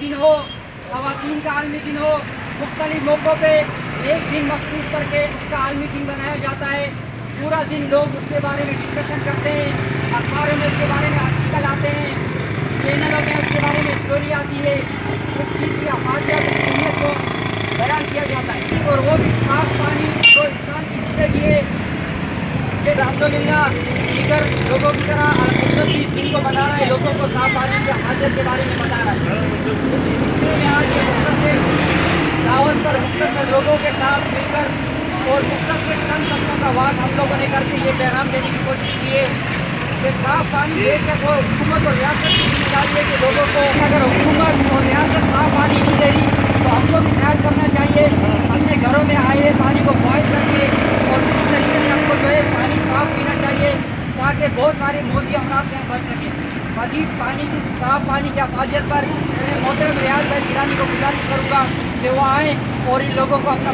दिन हो, ख़वातीन का आलमी दिन हो, मुख्तलिफ मौक़ों पे एक दिन मखसूस करके उसका आलमी दिन बनाया जाता है। पूरा दिन लोग उसके बारे में डिस्कशन करते हैं, अखबारों में उसके बारे में आर्टिकल आते हैं, चैनलों में उसके बारे में स्टोरी आती है, उस चीज़ की अफादियत अहमियत को बयान किया जाता है। और वो भी साफ पानी जो इंसान की ज़िंदगी है, ये अल्हम्दुलिल्लाह दीगर लोगों की तरह अलहमद भी दिन को बता रहा है, लोगों को साफ पानी की हाजत के बारे में बता रहा है। इसी सिलसिले में आज ये मुख्तसर दावत पर मुख्तसर लोगों के साथ मिलकर और मुख्तसर चंद तत्वों का वाद हम लोगों ने करके ये पैगाम देने की कोशिश की है कि साफ पानी बेशक हो, हुकूमत और रियासत की जिम्मेदारी है कि लोगों को, अगर हुकूमत और रियासत साफ पानी नहीं दे रही तो हमको भी ख्याल करना चाहिए, अपने घरों में आए पानी को बॉयल करके और इस तरीके से हमको जो है पानी साफ पीना चाहिए ताकि बहुत सारे मोदी अमराज से हम बच सकें। मजीद पानी की साफ पानी की अफादियत पर मैं मोहतरम रियाज भाई गिलानी को गुजारिश करूँगा कि वो आएँ और इन लोगों को अपना